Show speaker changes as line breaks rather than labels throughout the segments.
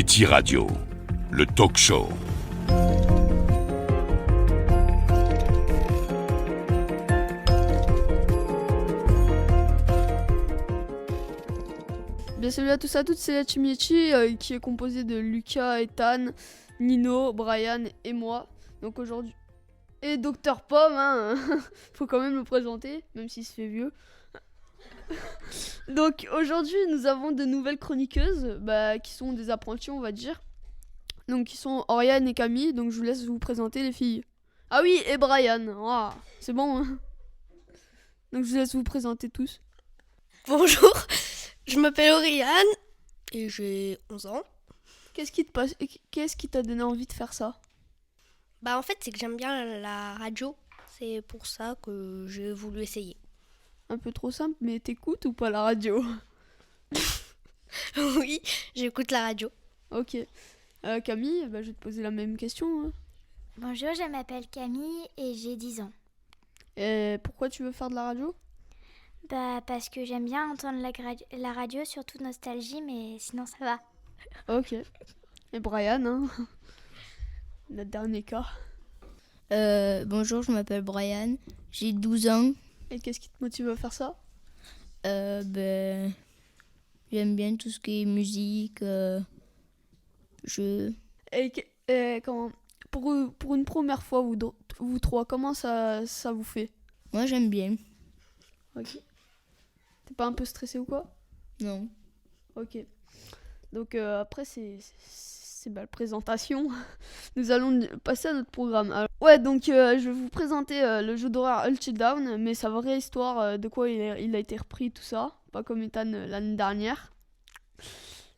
Yeti Radio, le talk show.
Bien salut à tous et à toutes, c'est la Team Yeti qui est composée de Lucas, Ethan, Nino, Brian et moi. Donc aujourd'hui. Et Dr Pomme, hein. Faut quand même le présenter, même s'il se fait vieux. Donc aujourd'hui nous avons de nouvelles chroniqueuses, qui sont des apprentis on va dire. Donc qui sont Oriane et Camille, donc je vous laisse vous présenter les filles. Ah oui, et Brian, c'est bon hein. Donc je vous laisse vous présenter tous.
Bonjour, je m'appelle Oriane et j'ai 11 ans.
Qu'est-ce qui t'a donné envie de faire ça?
En fait c'est que j'aime bien la radio, c'est pour ça que j'ai voulu essayer.
Un peu trop simple, mais t'écoutes ou pas la radio?
Oui, j'écoute la radio.
Ok. Camille, je vais te poser la même question. Hein.
Bonjour, je m'appelle Camille et j'ai 10 ans.
Et pourquoi tu veux faire de la radio?
Parce que j'aime bien entendre la radio, surtout Nostalgie, mais sinon ça va.
Ok. Et Brian, hein. Le dernier cas.
Bonjour, je m'appelle Brian, j'ai 12 ans.
Et qu'est-ce qui te motive à faire ça?
J'aime bien tout ce qui est musique, jeux.
Et comment pour une première fois, vous trois, comment ça vous fait?
Moi, j'aime bien.
Ok. T'es pas un peu stressé ou quoi?
Non.
Ok. Donc après, c'est la présentation. Nous allons passer à notre programme. Alors, donc je vais vous présenter le jeu d'horreur Until Dawn, mais sa vraie histoire, de quoi il a été repris, tout ça. Pas comme Ethan l'année dernière.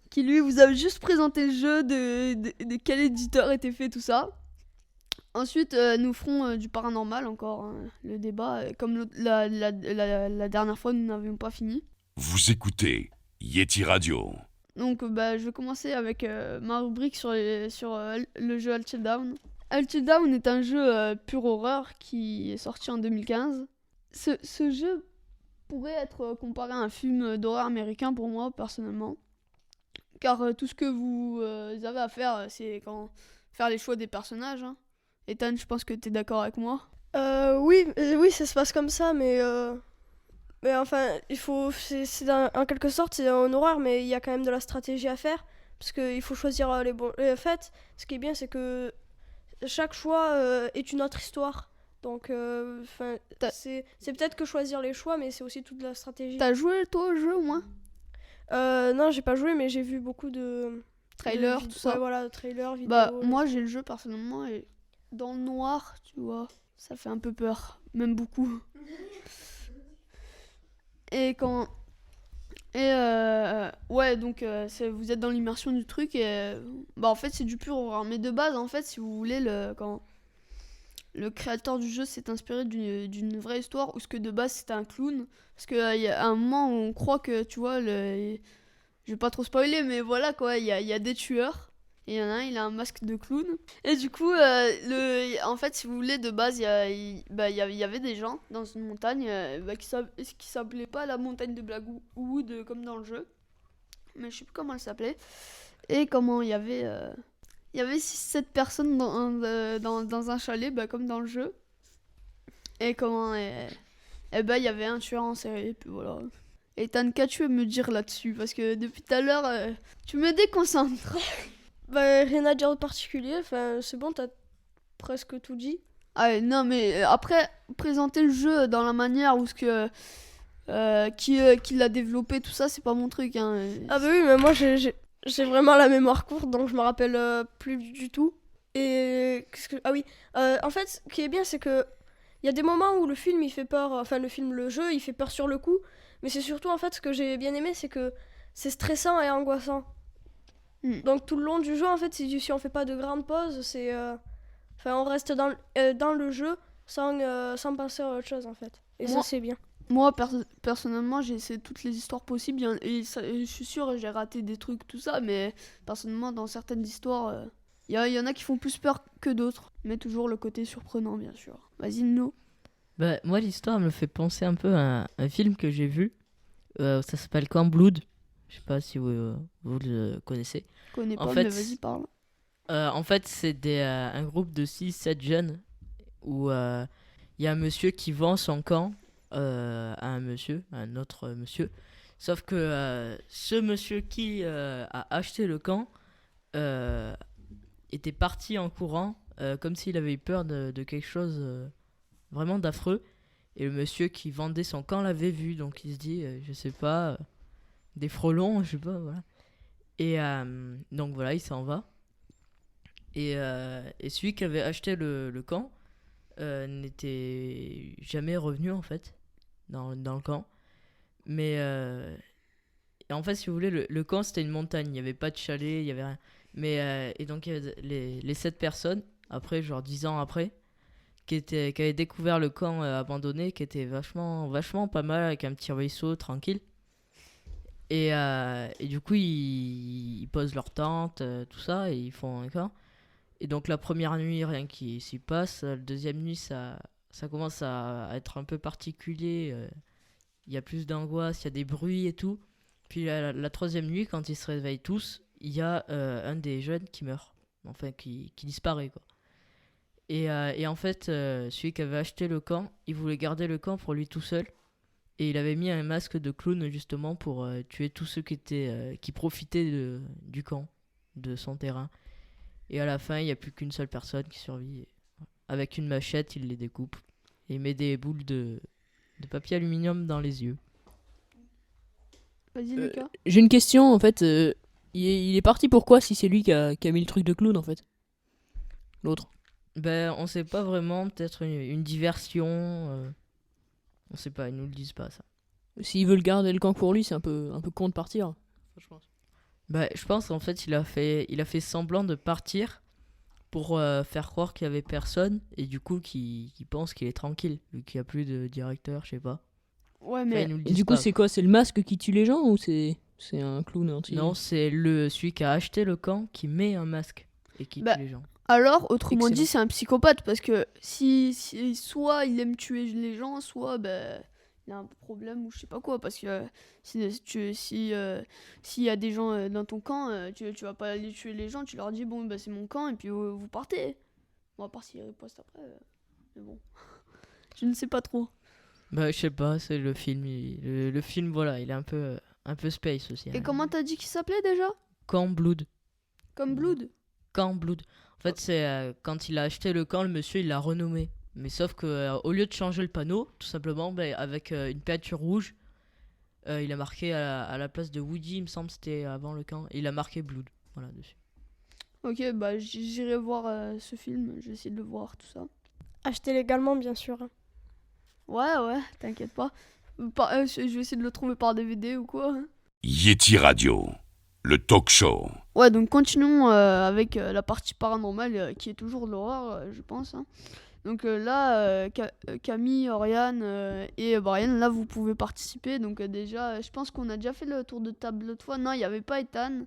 Qui lui vous a juste présenté le jeu, de quel éditeur était fait, tout ça. Ensuite, nous ferons du paranormal encore, hein, le débat. Comme la dernière fois, nous n'avions pas fini.
Vous écoutez Yeti Radio.
Donc je vais commencer avec ma rubrique sur le jeu Until Dawn. Until Dawn est un jeu pure horreur qui est sorti en 2015. Ce jeu pourrait être comparé à un film d'horreur américain pour moi personnellement. Car tout ce que vous avez à faire, c'est faire les choix des personnages. Hein. Ethan, je pense que tu es d'accord avec moi.
Oui, ça se passe comme ça, mais enfin, en quelque sorte, c'est un horreur, mais il y a quand même de la stratégie à faire, parce qu'il faut choisir les bons... En fait, ce qui est bien, c'est que chaque choix est une autre histoire. Donc, c'est peut-être que choisir les choix, mais c'est aussi toute la stratégie.
T'as joué, toi, au jeu, au moins?
Non, j'ai pas joué, mais j'ai vu beaucoup de...
Trailers, tout ça.
Ouais, voilà, trailers, vidéos...
moi, j'ai le jeu, personnellement, et dans le noir, tu vois, ça fait un peu peur, même beaucoup. Vous êtes dans l'immersion du truc et en fait c'est du pur horreur. Mais de base en fait si vous voulez le créateur du jeu s'est inspiré d'une vraie histoire où ce que de base c'était un clown parce que y a un moment où on croit que tu vois je vais pas trop spoiler mais voilà quoi il y a des tueurs. Et il y en a un, il a un masque de clown. Et du coup, en fait, si vous voulez, de base, il y avait des gens dans une montagne qui s'appelait pas la montagne de Blackwood comme dans le jeu. Mais je sais plus comment elle s'appelait. Et comment il y avait 6-7 personnes dans un chalet, comme dans le jeu. Et comment... il y avait un tueur en série, et puis voilà. Et Ethan, qu'as-tu à me dire là-dessus? Parce que depuis tout à l'heure, tu me déconcentres.
Rien à dire de particulier, enfin c'est bon, t'as presque tout dit.
Ah non mais après présenter le jeu dans la manière où qui l'a développé tout ça c'est pas mon truc hein.
Ah bah oui mais moi j'ai vraiment la mémoire courte donc je me rappelle plus du tout. Et en fait ce qui est bien c'est que il y a des moments où le film il fait peur, enfin le jeu il fait peur sur le coup, mais c'est surtout en fait ce que j'ai bien aimé c'est que c'est stressant et angoissant. Donc tout le long du jeu en fait si on fait pas de grandes pauses c'est on reste dans le jeu sans penser à autre chose en fait et ça c'est bien.
Moi personnellement j'ai essayé toutes les histoires possibles et je suis sûre j'ai raté des trucs tout ça mais personnellement dans certaines histoires il y en a qui font plus peur que d'autres mais toujours le côté surprenant bien sûr. Vas-y Nino.
Moi l'histoire me fait penser un peu à un film que j'ai vu ça s'appelle Camp Blood. Je sais pas si vous le connaissez.
Je connais
En
pas,
fait,
mais vas-y, parle.
En fait, c'est un groupe de 6-7 jeunes où il y a un monsieur qui vend son camp à un autre monsieur. Sauf que ce monsieur qui a acheté le camp euh, était parti en courant comme s'il avait eu peur de quelque chose vraiment d'affreux. Et le monsieur qui vendait son camp l'avait vu, donc il se dit, je sais pas, des frelons, je sais pas, voilà. Et donc voilà, il s'en va. Et celui qui avait acheté le camp n'était jamais revenu en fait dans le camp. Mais et en fait, si vous voulez, le camp c'était une montagne, il n'y avait pas de chalet, il n'y avait rien. Mais et donc il y avait les 7 personnes, après, genre 10 ans après, qui avaient découvert le camp abandonné, qui était vachement pas mal, avec un petit ruisseau tranquille. Et du coup, ils posent leur tente, tout ça, et ils font un camp. Et donc la première nuit, rien qui s'y passe. La deuxième nuit, ça commence à être un peu particulier. Il y a plus d'angoisse, il y a des bruits et tout. Puis la troisième nuit, quand ils se réveillent tous, il y a un des jeunes qui meurt. Enfin, qui disparaît, quoi. Et en fait, celui qui avait acheté le camp, il voulait garder le camp pour lui tout seul. Et il avait mis un masque de clown justement pour tuer tous ceux qui profitaient du camp, de son terrain. Et à la fin, il n'y a plus qu'une seule personne qui survit. Et avec une machette, il les découpe. Et il met des boules de papier aluminium dans les yeux.
Vas-y, Lucas.
J'ai une question en fait. Il est parti pourquoi si c'est lui qui a mis le truc de clown en fait? L'autre.
Ben, on sait pas vraiment, peut-être une diversion. On sait pas, ils nous le disent pas ça.
S'il veut le garder le camp pour lui, c'est un peu con de partir. Je pense.
Ben, je pense qu'en fait, il a fait semblant de partir pour faire croire qu'il y avait personne et du coup qu'il pense qu'il est tranquille vu qu'il y a plus de directeur, je sais pas.
Ouais,
Enfin,
mais
ils nous le
Et
disent
du coup,
pas.
c'est quoi? C'est le masque qui tue les gens ou c'est un clown entier?
Non, c'est celui qui a acheté le camp qui met un masque et qui
Bah,
tue les gens.
alors, autrement
Excellent.
dit, c'est un psychopathe parce que si soit il aime tuer les gens, soit ben il a un problème ou je sais pas quoi. Parce que s'il y a des gens dans ton camp, tu vas pas aller tuer les gens, tu leur dis bon, bah, c'est mon camp et puis vous partez. Bon, à part s'ils ripostent après. Mais bon, je ne sais pas trop.
Bah, je sais pas, c'est le film. Le film, voilà, il est un peu space aussi.
Et
hein.
comment t'as dit qu'il s'appelait déjà?
Camp Blood.
Comme Blood?
Camp Blood. En fait, c'est quand il a acheté le camp, le monsieur il l'a renommé. Mais sauf que au lieu de changer le panneau, tout simplement, ben, avec une peinture rouge, il a marqué à la place de Woody, il me semble, c'était avant le camp, et il a marqué Blood. Voilà, dessus.
Ok, bah j'irai voir ce film, je vais essayer de le voir, tout ça.
Acheter légalement, bien sûr.
Ouais, t'inquiète pas. Je vais essayer de le trouver par DVD ou quoi. Hein.
Yeti Radio, le talk show.
Ouais, donc continuons avec la partie paranormale qui est toujours de l'horreur, je pense. Hein. Donc là, Camille, Oriane et Brian, là vous pouvez participer. Donc déjà, je pense qu'on a déjà fait le tour de table l'autre fois. Non, il n'y avait pas Ethan.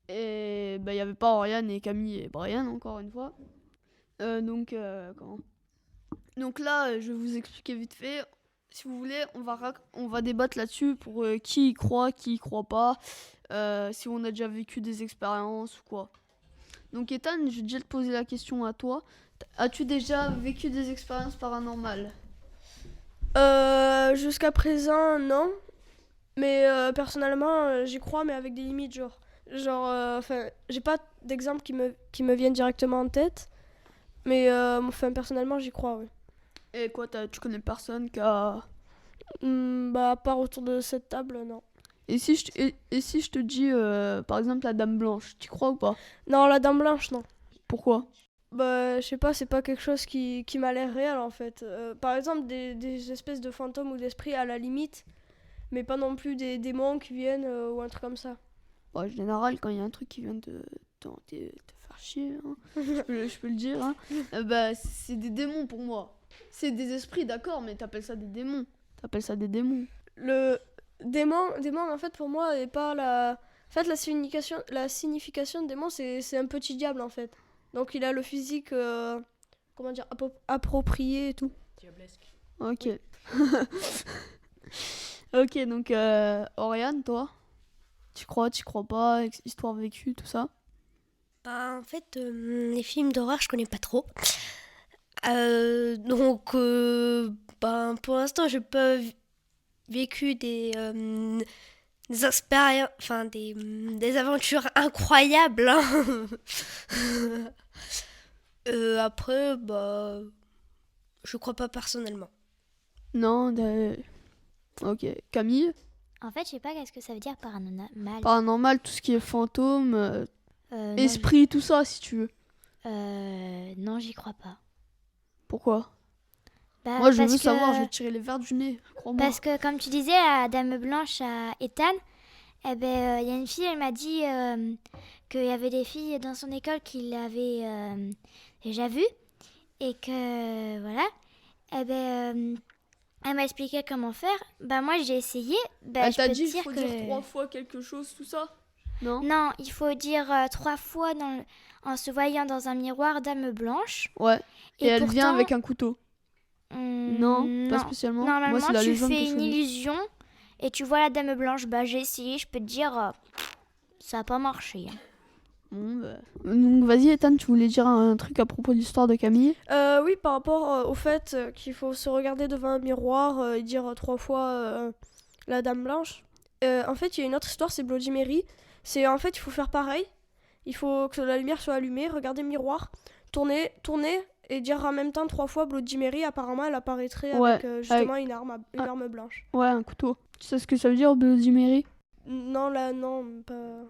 Et bah, il n'y avait pas Oriane et Camille et Brian, encore une fois. Donc là, je vais vous expliquer vite fait. Si vous voulez, on va débattre là-dessus pour qui y croit, qui y croit pas, si on a déjà vécu des expériences ou quoi. Donc Ethan, je vais déjà te poser la question à toi. As-tu déjà vécu des expériences paranormales?
Jusqu'à présent, non. Mais personnellement, j'y crois, mais avec des limites, genre. Enfin, j'ai pas d'exemple qui me viennent directement en tête. Mais personnellement, j'y crois, oui.
Et quoi, tu connais personne qui a...
Bah, à part autour de cette table, non.
Et si je te dis, par exemple, la Dame Blanche, tu crois ou pas?
Non, la Dame Blanche, non.
Pourquoi?
Bah, je sais pas, c'est pas quelque chose qui m'a l'air réel, en fait. Par exemple, des espèces de fantômes ou d'esprits à la limite, mais pas non plus des démons qui viennent ou un truc comme ça.
Bon, en général, quand il y a un truc qui vient te faire chier, hein, je peux le dire, hein, bah, c'est des démons pour moi. C'est des esprits, d'accord, mais t'appelles ça des démons.
Le démon, en fait, pour moi, est pas la... En fait, la signification de démon, c'est un petit diable, en fait. Donc, il a le physique, comment dire, approprié et tout.
Ok. Ok, donc Oriane, toi, tu crois pas, histoire vécue, tout ça?
Bah, en fait, les films d'horreur, je connais pas trop. Donc, ben, pour l'instant, j'ai pas vécu des expériences, enfin des aventures incroyables, hein. Après, bah, je crois pas personnellement.
Non, ok. Camille,
En fait, je sais pas qu'est-ce que ça veut dire paranormal.
paranormal, tout ce qui est fantôme,
Non,
esprit, tout ça, si tu veux.
non, j'y crois pas.
Pourquoi?
Bah,
Moi, je
parce
veux
que-
savoir, je vais te tirer les verres du nez, crois-moi.
Parce que, comme tu disais, à Dame Blanche, à Ethan, eh ben, il y a une fille, elle m'a dit qu'il y avait des filles dans son école qui l'avaient déjà vue. Et que, voilà. Eh ben, elle m'a expliqué comment faire. Bah, moi, j'ai essayé. Bah,
Elle
je
t'a
peux
dit,
te
il
dire
faut
que...
dire 3 fois quelque chose, tout ça? Non?
Non, il faut dire 3 fois en se voyant dans un miroir Dame Blanche.
Ouais. Et elle vient
pourtant,
avec un couteau. Non, pas
non.
spécialement.
Normalement,
Moi, c'est la
tu
légende que
fais
je
une
connais.
illusion et tu vois la Dame Blanche. Bah, j'ai essayé, je peux te dire, ça n'a pas marché, hein.
Bon, bah. Donc, vas-y, Ethan, tu voulais dire un truc à propos de l'histoire de Camille?
Oui, par rapport au fait qu'il faut se regarder devant un miroir et dire 3 fois la Dame Blanche. En fait, il y a une autre histoire, c'est Bloody Mary. C'est en fait, il faut faire pareil. Il faut que la lumière soit allumée, regarder le miroir, tourner et dire en même temps 3 fois Bloody Mary. Apparemment, elle apparaîtrait
Ouais,
avec justement une arme blanche.
Ouais, un couteau. Tu sais ce que ça veut dire, Bloody Mary?
Non, là, non, pas.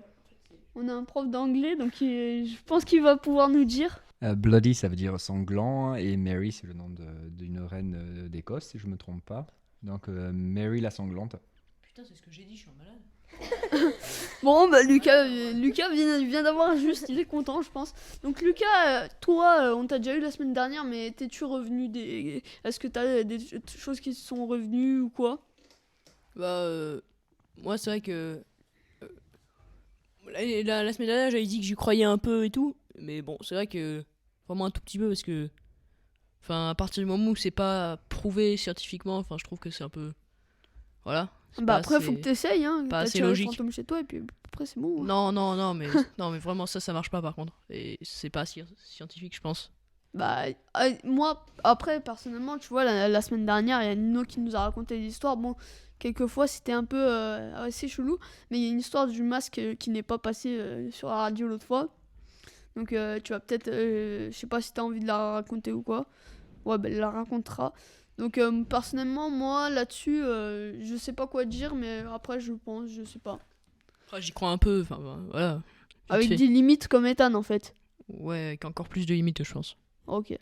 On a un prof d'anglais, donc je pense qu'il va pouvoir nous dire.
Bloody, ça veut dire sanglant, et Mary, c'est le nom d'une reine d'Écosse, si je me trompe pas. Donc Mary la sanglante.
Putain, c'est ce que j'ai dit, je suis un malade.
Bon, bah Lucas vient d'avoir juste, il est content, je pense. Donc Lucas, toi, on t'a déjà eu la semaine dernière, mais t'es-tu revenu des... Est-ce que t'as des choses qui se sont revenues ou quoi?
Bah, moi, c'est vrai que. La semaine dernière, j'avais dit que j'y croyais un peu et tout. Mais bon, c'est vrai que. Vraiment un tout petit peu parce que. Enfin, à partir du moment où c'est pas prouvé scientifiquement, enfin, je trouve que c'est un peu. Voilà. c'est
Bah
pas
après,
assez-
faut que t'essayes, hein.
pas
T'as
assez
tiré le
logique.
fantôme chez toi et puis après c'est bon.
Non, mais, non, mais vraiment, ça marche pas par contre. Et c'est pas scientifique, je pense.
Bah, moi, après, personnellement, tu vois, la semaine dernière, il y a Nino qui nous a raconté l'histoire. Bon, quelquefois, c'était un peu assez chelou, mais il y a une histoire du masque qui n'est pas passée sur la radio l'autre fois. Donc, tu vas peut-être, je sais pas si t'as envie de la raconter ou quoi. Ouais, bah, elle la racontera. Donc, personnellement, moi, là-dessus, je sais pas quoi dire, mais après, je pense, je sais pas.
Après, j'y crois un peu, enfin, voilà. Vite
Avec
fait.
des limites comme Ethan, en fait.
Ouais, avec encore plus de limites, je pense.
Ok.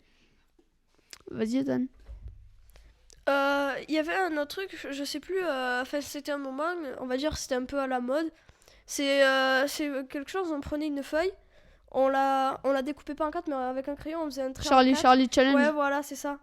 Vas-y, Ethan.
Il y avait un autre truc, je sais plus, enfin c'était un moment, on va dire c'était un peu à la mode. C'est quelque chose, on prenait une feuille, on la découpait pas en quatre, mais avec un crayon on faisait un trait en quatre.
Charlie Challenge.
Ouais, voilà, c'est ça.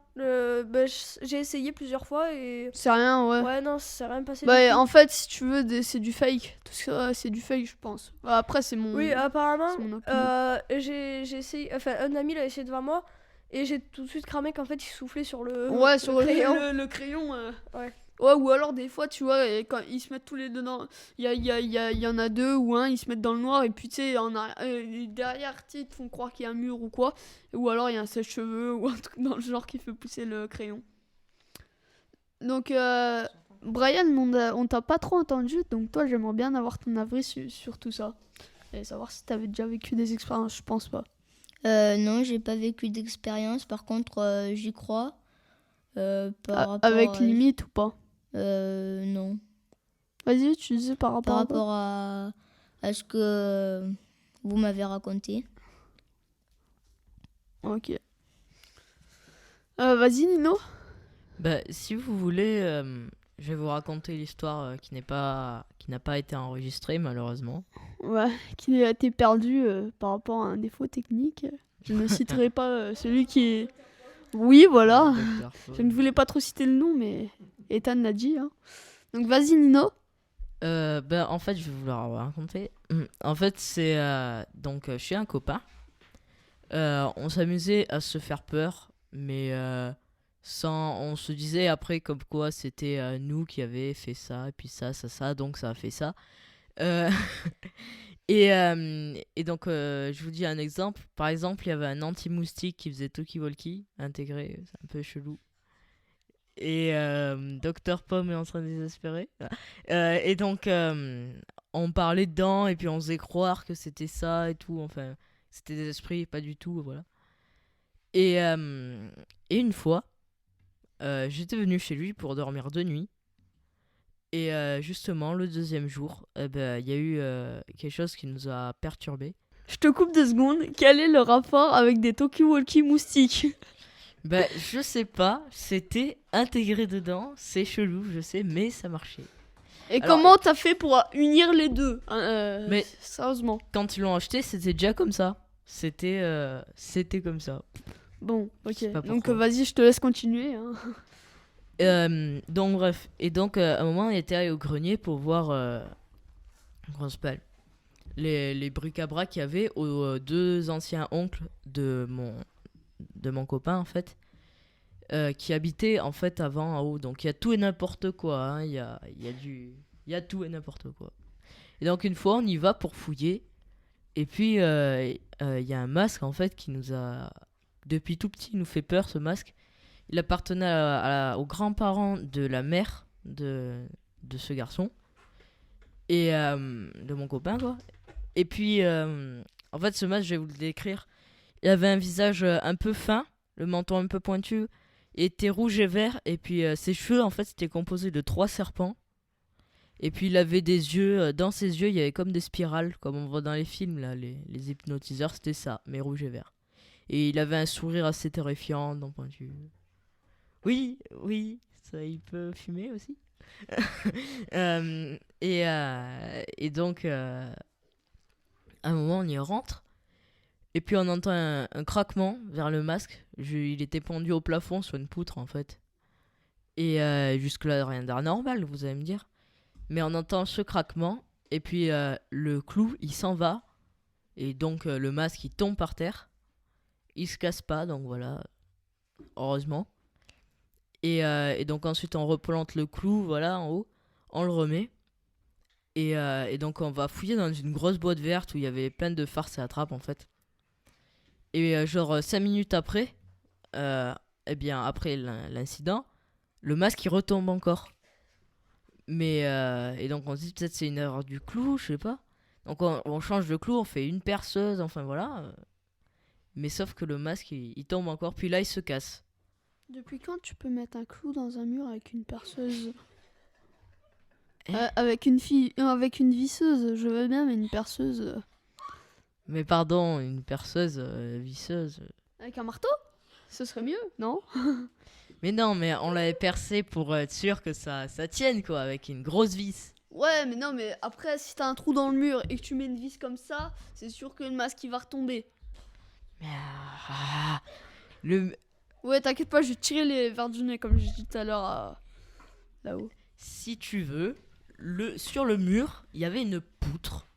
J'ai essayé plusieurs fois et...
C'est rien, ouais.
Ouais, non, ça s'est rien passé du
Bah,
tout.
en fait, si tu veux, c'est du fake. Tout ça, c'est du fake, je pense. Bah, après, c'est mon.
Oui, apparemment,
c'est mon opinion.
j'ai essayé... Enfin, un ami l'a essayé devant moi et j'ai tout de suite cramé qu'en fait il soufflait sur le
Ouais,
le
sur
crayon.
le crayon.
Ouais.
Ouais, ou alors des fois, tu vois, et quand ils se mettent tous les deux dans. Il y en a deux ou un, ils se mettent dans le noir, et puis tu sais, derrière, tu sais, ils te font croire qu'il y a un mur ou quoi. Ou alors il y a un sèche-cheveux ou un truc dans le genre qui fait pousser le crayon. Donc, Brian, on t'a pas trop entendu, donc toi, j'aimerais bien avoir ton avis sur tout ça. Et savoir si t'avais déjà vécu des expériences, je pense pas.
Non, j'ai pas vécu d'expérience. Par contre, j'y crois. Par rapport
Avec
à...
limite ou pas?
Non.
Vas-y, tu disais par rapport
Par
à quoi?
rapport à ce que vous m'avez raconté.
Ok. Vas-y, Nino.
Bah, si vous voulez, je vais vous raconter l'histoire qui n'a pas été enregistrée malheureusement.
Ouais, qui a été perdu par rapport à un défaut technique. Je ne citerai pas celui qui est... Oui, voilà.
Docteur Paul.
Je ne voulais pas trop citer le nom, mais Ethan l'a dit. Hein. Donc vas-y, Nino.
Ben, en fait, je vais vous la raconter. En fait, c'est donc chez un copain. On s'amusait à se faire peur, mais On se disait après comme quoi c'était nous qui avions fait ça, et puis ça, donc ça a fait ça. Euh, et donc, je vous dis un exemple. Par exemple, il y avait un anti-moustique qui faisait talkie-walkie intégré, c'est un peu chelou. Et Dr Pomme est en train de désespérer. Et donc, on parlait dedans, et puis on faisait croire que c'était ça et tout. Enfin, c'était des esprits, pas du tout, voilà. Et une fois, j'étais venu chez lui pour dormir de nuit. Et justement, le deuxième jour, il y a eu quelque chose qui nous a perturbés.
Je te coupe 2 secondes. Quel est le rapport avec des talkie-walkie moustiques?
Je sais pas, c'était intégré dedans, c'est chelou, je sais, mais ça marchait.
Et
Alors,
comment t'as fait pour unir les deux
Mais-
sérieusement.
Quand ils l'ont acheté, c'était déjà comme ça. C'était comme ça.
Bon, ok.
sais pas
Donc
pourquoi.
vas-y, je te laisse continuer. Hein.
Donc bref, et donc à un moment, on était allé au grenier pour voir comment ça s'appelle, les bric-à-brac qu'il y avait aux 2 anciens oncles de mon copain en fait, qui habitaient en fait avant en haut. Donc il y a tout et n'importe quoi, hein. Il y a tout et n'importe quoi. Et donc une fois, on y va pour fouiller, et puis il y a un masque en fait qui nous a, depuis tout petit, il nous fait peur, ce masque. Il appartenait aux grands-parents de la mère de ce garçon et de mon copain, quoi. Et puis, en fait, ce masque, je vais vous le décrire. Il avait un visage un peu fin, le menton un peu pointu, il était rouge et vert, et puis ses cheveux, en fait, c'était composé de 3 serpents. Et puis, il avait des yeux, dans ses yeux, il y avait comme des spirales, comme on voit dans les films, là, les hypnotiseurs, c'était ça, mais rouge et vert. Et il avait un sourire assez terrifiant d'un point de vue. Oui, ça, il peut fumer aussi. Et donc, à un moment, on y rentre. Et puis, on entend un craquement vers le masque. Il était pendu au plafond sur une poutre, en fait. Et jusque-là, rien d'anormal, vous allez me dire. Mais on entend ce craquement. Et puis, le clou, il s'en va. Et donc, le masque, il tombe par terre. Il se casse pas, donc voilà. Heureusement. Et donc ensuite on replante le clou, voilà, en haut, on le remet. Et donc on va fouiller dans une grosse boîte verte où il y avait plein de farces et attrapes en fait. Et genre 5 minutes après, après l'incident, le masque il retombe encore. Mais et donc on se dit peut-être c'est une erreur du clou, je sais pas. Donc on change de clou, on fait une perceuse, enfin voilà. Mais sauf que le masque il tombe encore, puis là il se casse.
Depuis quand tu peux mettre un clou dans un mur avec une perceuse? Avec une visseuse, je veux bien, mais une perceuse.
Mais pardon, une perceuse visseuse.
Avec un marteau? Ce serait mieux, non?
Mais non, mais on l'avait percé pour être sûr que ça tienne, quoi, avec une grosse vis.
Ouais, mais non, mais après, si t'as un trou dans le mur et que tu mets une vis comme ça, c'est sûr que le masque il va retomber.
Mais le
Ouais, t'inquiète pas, je vais tirer les verres du nez comme j'ai dit tout à l'heure là-haut.
si tu veux, sur le mur, il y avait une poutre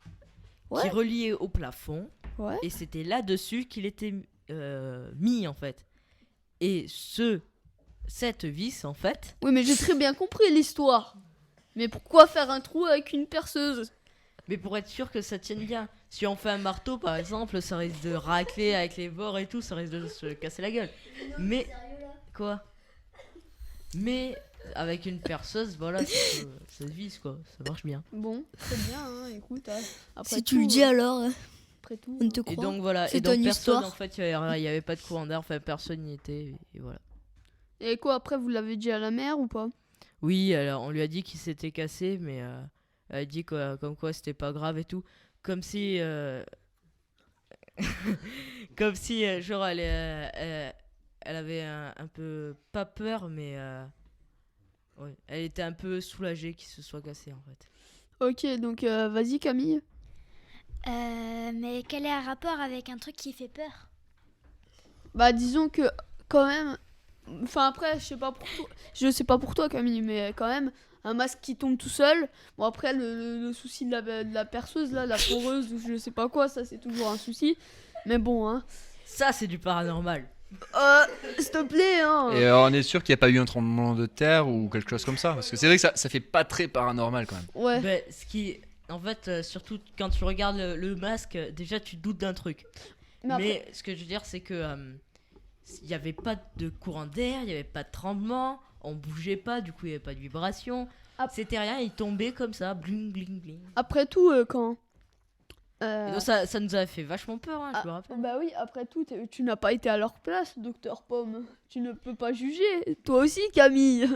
Ouais.
qui reliait au plafond.
Ouais.
Et c'était là-dessus qu'il était mis, en fait. Et cette vis, en fait...
Oui, mais j'ai très bien compris l'histoire. Mais pourquoi faire un trou avec une perceuse?
Mais pour être sûr que ça tienne bien. Si on fait un marteau, par exemple, ça risque de racler avec les bords et tout, ça risque de se casser la gueule. Mais... Quoi? Mais avec une perceuse, voilà, ça vise, quoi. Ça marche bien.
Bon, très bien, hein, écoute. Après
Si tu le dis alors,
après tout,
on te
Et
croit.
donc voilà,
C'est
et donc
ton
personne
histoire.
en fait, il y avait pas de courant d'air, enfin personne n'y était, et voilà.
Et quoi, après, vous l'avez dit à la mère ou pas?
Oui, alors on lui a dit qu'il s'était cassé, mais elle a dit comme quoi c'était pas grave et tout, comme si comme si genre elle avait un peu pas peur, mais ouais, elle était un peu soulagée qu'il se soit cassé en fait.
Ok, donc vas-y Camille.
Mais quel est un rapport avec un truc qui fait peur?
Bah disons que quand même, enfin après je sais pas pour toi Camille, mais quand même un masque qui tombe tout seul. Bon après le souci de la perceuse là, la poreuse ou je sais pas quoi, ça c'est toujours un souci. Mais bon hein.
Ça c'est du paranormal.
S'il te plaît, hein.
Et on est sûr qu'il n'y a pas eu un tremblement de terre ou quelque chose comme ça. Parce que c'est vrai que ça fait pas très paranormal quand même.
Ouais.
Bah, en fait, surtout quand tu regardes le masque, déjà tu doutes d'un truc.
Mais après-
Mais ce que je veux dire, c'est que il n'y avait pas de courant d'air, il n'y avait pas de tremblement, on bougeait pas, du coup il n'y avait pas de vibration. C'était rien, il tombait comme ça, bling bling bling.
Après tout, quand.
Et donc ça nous a fait vachement peur, hein, je me rappelle.
Bah oui, après tout, tu n'as pas été à leur place, docteur Pomme. Tu ne peux pas juger. Toi aussi, Camille.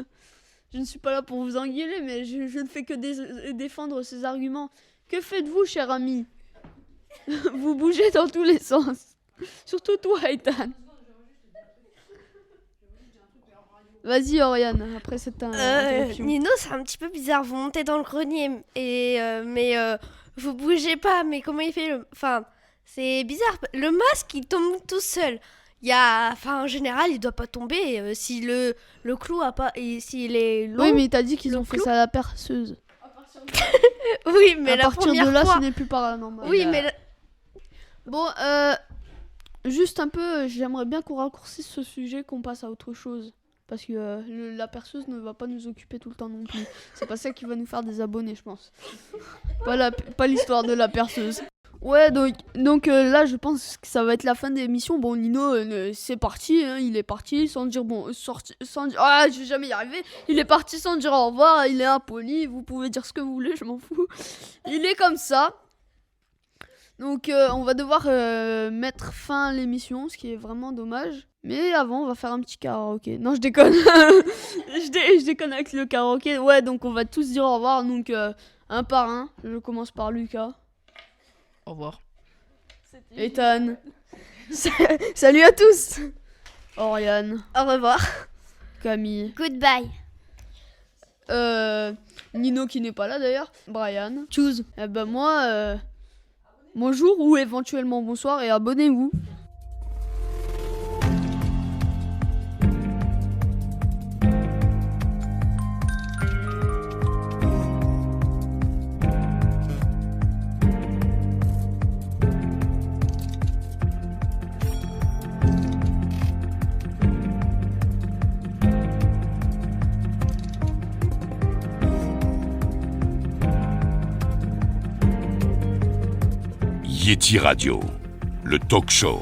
Je ne suis pas là pour vous engueuler, mais je ne fais que défendre ces arguments. Que faites-vous, cher ami? Vous bougez dans tous les sens. Surtout toi, Ethan. Vas-y, Oriane, après cette interruption.
Nino, c'est un petit peu bizarre. Vous montez dans le grenier, mais vous bougez pas. Mais comment il fait Enfin, c'est bizarre. Le masque, il tombe tout seul. En général, il doit pas tomber si le clou a pas. Et s'il est long.
Oui, mais t'as dit qu'ils
le
ont fait
clou-
ça à la perceuse.
Oui, mais
à
la
partir
première
de là,
fois.
ce n'est plus paranormal.
Oui, mais
Bon, juste un peu, j'aimerais bien qu'on raccourcisse ce sujet, qu'on passe à autre chose. Parce que la perceuse ne va pas nous occuper tout le temps non plus. C'est pas ça qui va nous faire des abonnés, je pense. Pas l'histoire de la perceuse. Ouais, donc là, je pense que ça va être la fin de l'émission. Bon, Nino, c'est parti, hein, il est parti sans dire sans dire, je vais jamais y arriver. Il est parti sans dire au revoir, il est impoli, vous pouvez dire ce que vous voulez, je m'en fous. Il est comme ça. Donc on va devoir mettre fin à l'émission, ce qui est vraiment dommage. Mais avant, on va faire un petit karaoké. Non, je déconne. je déconne avec le karaoké. Ouais, donc on va tous dire au revoir. Donc un par un. Je commence par Lucas.
Au revoir.
Ethan. Salut à tous. Oriane.
Au revoir.
Camille.
Goodbye.
Nino qui n'est pas là d'ailleurs. Brian. Choose. Eh ben moi, bonjour ou éventuellement bonsoir et abonnez-vous.
Yeti Radio, le talk show.